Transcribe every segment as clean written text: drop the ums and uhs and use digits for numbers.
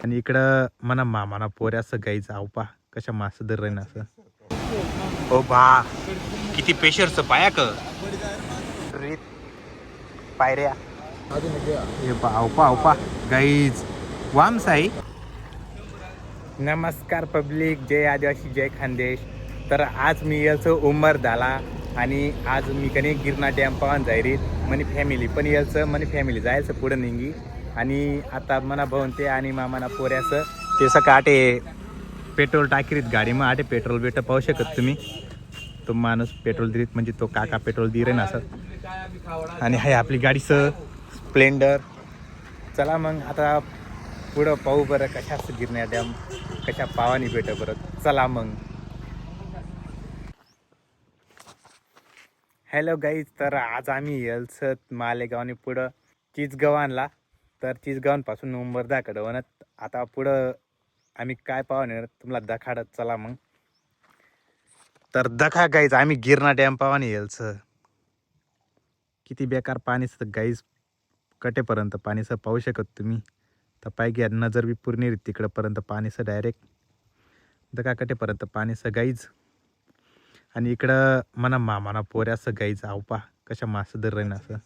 आणि इकडं म्हणा मामाना पोऱ्या असं गाईचं आवपा कशा मास दर राहीन असं. हो बा किती पेशरचं पाया क रीत पायऱ्या हे आवपा आवपा गाईज वाम साई. नमस्कार पब्लिक, जय आदिवासी जय खानदेश. तर आज मी यायचं उमर झाला आणि आज मी कधी गिरणा डॅम पाहून जायरीत म्हणे फॅमिली पण यायचं म्हणे फॅमिली जायचं पुढं निघी. आणि आता मना भाऊन ते आणि मामाना पोऱ्याचं ते सकाळ आटे पेट्रोल टाकीरीत गाडी मग आटे पेट्रोल बेट पाहू शकत तुम्ही. तो माणूस पेट्रोल दिरीत म्हणजे तो काका पेट्रोल दि रे ना असं. आणि हाय आपली गाडीचं स्प्लेंडर. चला मग आता पुढं पाहू बरं कशा गिरण्या डॅम कशा पावानी भेट बरं. चला मग. हॅलो गाईज, तर आज आम्ही येलसत मालेगावने पुढं चिचगाव आणला. तर चिचगावांपासून उंबरदाकडं वनत आता पुढं आम्ही काय पाहणार तुम्हाला दखाडत. चला मग. तर दखा गाईज आम्ही गिरणा डॅम पावानी येलस. किती बेकार पाणीच गाईज कटेपर्यंत पाणीचं पाहू शकत तुम्ही. तर पाय घ्या नजर बी पूर्ण तिकडंपर्यंत पाणीचं डायरेक्ट दका कटेपर्यंत पाणीचं गाईज. आणि इकडं म्हणा मामाना पोऱ्या असं गाईचं आवपा कशा मासं दर राहीन असं.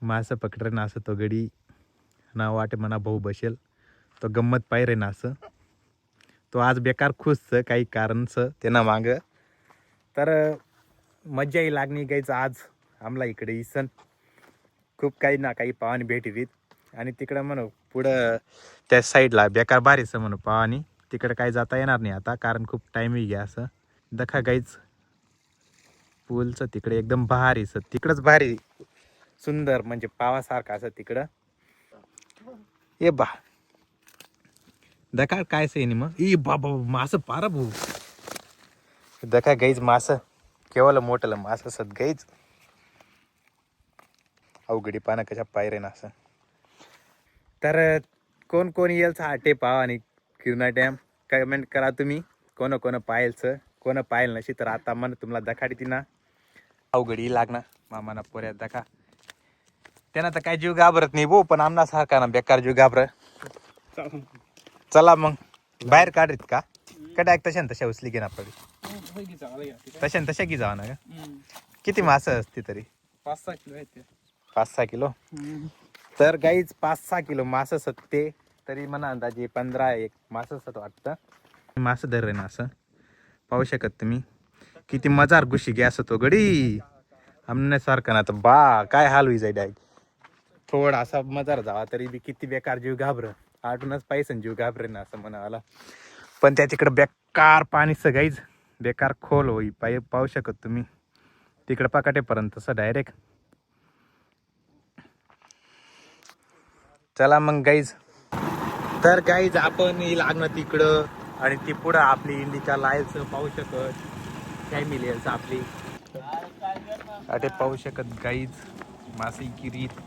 मासं पकड ना असं तो गडी ना वाटे म्हणा भाऊ बसेल तो गंमत पाय रे ना असं. तो आज बेकार खुशचं काही कारणचं ते ना माग. तर मज्जाही लागणी गायचं आज आम्हाला इकडे इसन खूप काही ना काही पावानी भेटीत. आणि तिकडं म्हणू पुढं त्या साईडला बेकार बारीचं म्हणू पावानी तिकडं काही जाता येणार नाही आता कारण खूप टाईमही घ्या असं. दखा गाईच पूलचं तिकडे एकदम भारीचं तिकडंच भारी सुंदर म्हणजे पावासारखं असं तिकडं. ए बा दखा काय से मग ई बाबा मासं पारा भाऊ. दखा गाईच मासं केवळ मोठलं मासं सत गाईच अवघडी पानं कशा पायरे ना असं. तर कोण कोण येईल आटे पाव आणि गिरणा डॅम कमेंट करा तुम्ही. कोण कोण पाहायचं कोण पाहिलं नशी तर आता मन तुम्हाला दखाडी ती ना अवघडी लागणार मामाना पोऱ्यात दखा. त्यांना तर काय जीव घाबरत नाही भाऊ पण आमना सारखा ना बेकार जीव घाबर. चला मग बाहेर काढत का कडॅक तशा तशा उचली घे ना पडी तशा तशा की जावा ना का. किती मासं असते तरी 5-6 किलो आहेत. 5-6 किलो. तर गाईच 5-6 किलो मासं सत्ते तरी म्हणा अंदाजे 15 मासं सत वाटतं. मासं धर ना असं पाहू शकत तुम्ही. किती मजार गुशी गॅस होतो गडी आमण्यासारखं ना तर बा काय हाल होई जाईल डायरेक्ट. थोडासा मजार जावा तरी बी किती बेकार जीव घाबर आठूनच पाहिजे जीव घाबरे ना असं म्हणाला. पण त्या तिकडं बेकार पाणी सगाईच बेकार खोल होई पाहू शकत तुम्ही तिकडं पाकाटेपर्यंत तसं डायरेक्ट. चला मग गाईज. तर गाईज आपण लागणं तिकडं आणि ती पुढं आपली इंडिका लायचं पाहू शकत फॅमिली यायचं आपली आटे पाहू शकत गाईज मासे किरीत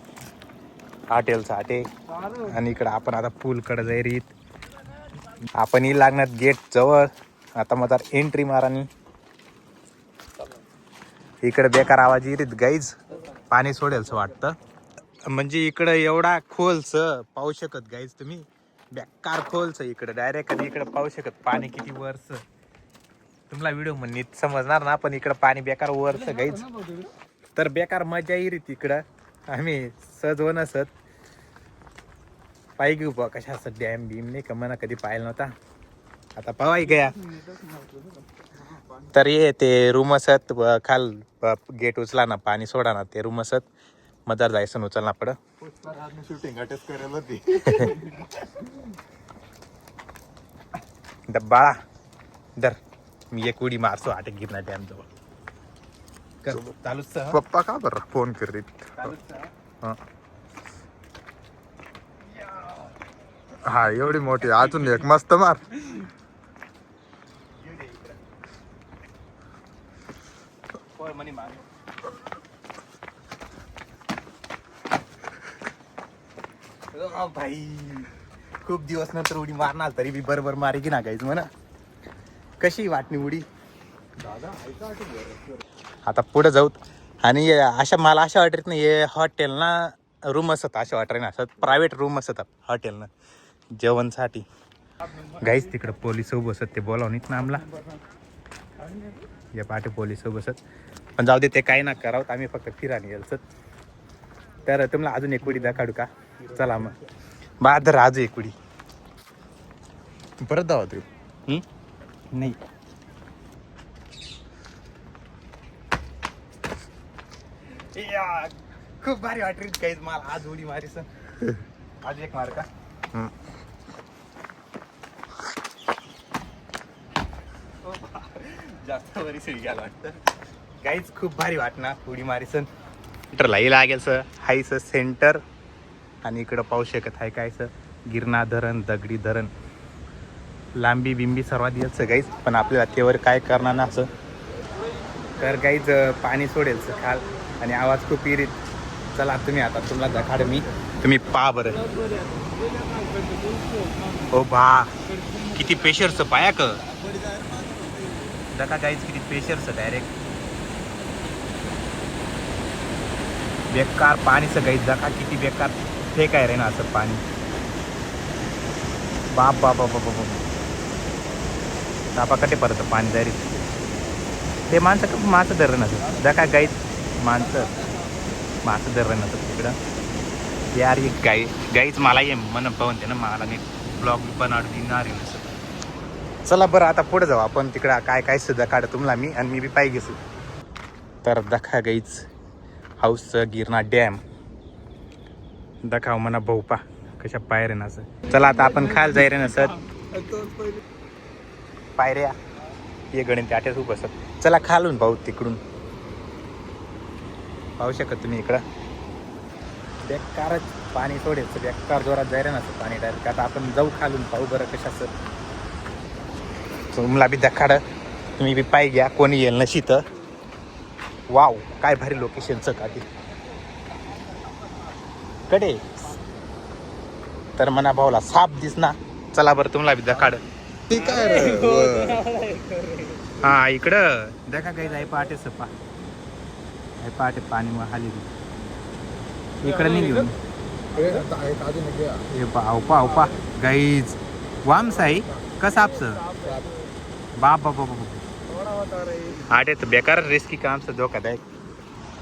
हॉटेलचं आटे. आणि इकडं आपण आता पूलकडं जाईरीत आपण ही लागणार गेट जवळ. आता मग एंट्री मारानी इकडे बेकार आवाज येरीत गाईज पाणी सोडेलचं वाटतं. म्हणजे इकडं एवढा खोलचं पाहू शकत गाईज तुम्ही बेकार खोलचं इकडं डायरेक्ट. आणि इकडं पाहू शकत पाणी किती वरचं तुम्हाला व्हिडिओ म्हणजे समजणार ना पण इकडं पाणी बेकार वरचं गाईज. तर बेकार मजा येईल तिकडं. आम्ही सहज व नसत पाय घेऊ बा कशा असं डॅम बीम नाही का म्हणा कधी पाहिलं नव्हता आता पावाय गया. तर ये ते रूम असत खाल गेट उचला ना पाणी सोडा ना ते रूम असत मजार जायचं उचलना पड शूटिंग अटेस्ट करायला होती. डब्बाळा दर मी एक उडी मारतो आटे गिरणा डॅम जवळ चालूच पप्पा का बरं फोन करीत. हा एवढी मोठी अजून एक मस्त मार. भाई खूप दिवस नंतर उडी मारणार तरी बी बरोबर मारे की ना गाईज म्हणा कशी वाटणी उडी. आता पुढे जाऊ. आणि अशा मला अशा वाटत नाही हे हॉटेल ना रूम असत अशा वाटत ना असत प्रायव्हेट रूम असत हॉटेलनं जेवणसाठी. गाईच तिकडं पोलीस बसत ते बोलावणीत ना आम्हाला या पाठी पोलीस बसत. पण जाऊ दे ते काही ना करावं आम्ही फक्त फिरायला गेलच. तर तुम्हाला अजून एक उडी दाखवू का? चला मग बहादर अजून एक उडी परत धावा तू. नाही या, खूप भारी वाटली काहीच मला आज उडी मारीस. आज एक मार का? जास्त वरी सिडी घ्यायला वाटतं. काहीच खूप भारी वाटणार उडी मारीसन. सेंटरलाही लागेल सर हाय सर सेंटर. आणि इकडं पाहू शकत आहे काय सर गिरणा धरण दगडी धरण लांबी बिंबी सर्वात येईल सर गाईज. पण आपल्याला तेवर काय करणार ना असं. तर गाईज पाणी सोडेल सर खाल आणि आवाज खूप इरीत. चला तुम्ही आता तुम्हाला दाखाड मी तुम्ही पहा बरं. ओ बा किती पेशरचं पाया क दका गाईज किती पेशरचं डायरेक्ट बेकार पाणीचं गाईज दका किती बेकार फेक आहे रे ना असं पाणी. बाप बाप बाप बाप तापाकटे परत पाणी डायरेक्ट. ते माणसं का मासं धरण असं दका गाईज मासं धरण असं तिकडं. यार एक गाईच मला ये मन पाहून ते ना मला मी ब्लॉग बनवून देणार आहे असं. चला बरं आता पुढे जाऊ आपण तिकडं काय काय सुद्धा काढ तुम्हाला मी आणि मी बी पाय घेसू. तर दखा गाईच हाऊसचं गिरणा डॅम दखाव म्हणा भाऊ पा कशा पायऱ्या ना असं. चला आता आपण खायला जाय रे ना सर पायऱ्या ये गणित आट्याच उभं सर. चला खालून भाऊ तिकडून पाहू शकत तुम्ही इकडं बेकारच पाणी सोडेल बेकार जोरात जाय रे ना सर पाणी डायरेक्ट. आता आपण जाऊ खालून पाहू बरं कशाचं. तुम्हाला बी दखाड तुम्ही बी पाय घ्या कोणी येईल नशी तर. वाव काय भारी लोकेशनचं का ते कडे. तर मना भाऊला साप दिसना. चला बरं तुम्हाला बी दखाड. ठीक आहे. हा इकडं देखा काही जाय पहाटे सपा पहाटे पाणी मग हाली इकडं नाही घेऊन हे पाव पा गाईज वामसाई कसा आपचं बाप बाप बाप आटे तर बेकार रिस्की कामचं धोकादायक.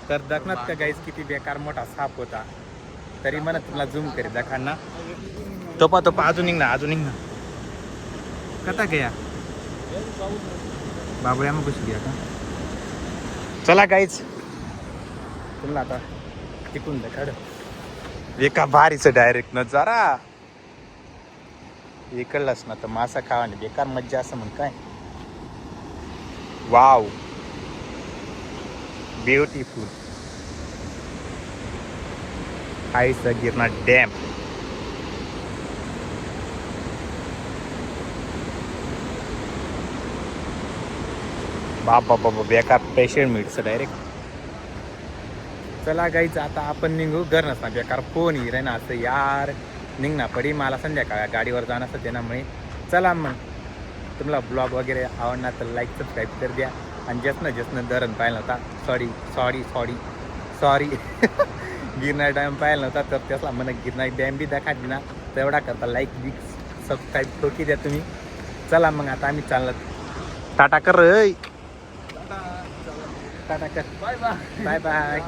तर दखनात का गाईज किती बेकार मोठा साप होता तरी मला तुला झूम करी दाखांना. तोपा अजून निघ ना कथा गया बाबूया मग घुस गया का. चला गाईज तुम्हाला आता तिकून दाखड एका भारीचं डायरेक्ट नजारा. इकडलाच ना तर मासा खावाने बेकार मज्जा असं म्हण काय. वाव ब्युटिफुल हायचा गिरणा डॅम. बाबा बाबा बेकार पेशंट मिळतं डायरेक्ट. चला गाईच आता आपण निघू घर नसणार बेकार फोन येईल ना असं यार निघणार पडी मला संध्याकाळ गाडीवर जाणं असतं त्यामुळे. चला मग तुम्हाला ब्लॉग वगैरे आवडणार तर लाईक सबस्क्राईब कर द्या. आणि जसनं धरण पाहिलं होता सॉरी गिरनार डॅम पाहिलं नव्हता तर त्याला म्हणा गिरनार डॅम बी दाखवा दिना तर एवढा करता लाईक बी सबस्क्राईब ठोकी द्या तुम्ही. चला मग आता आम्ही चाललं टाटा कर टाटा कर बाय बाय.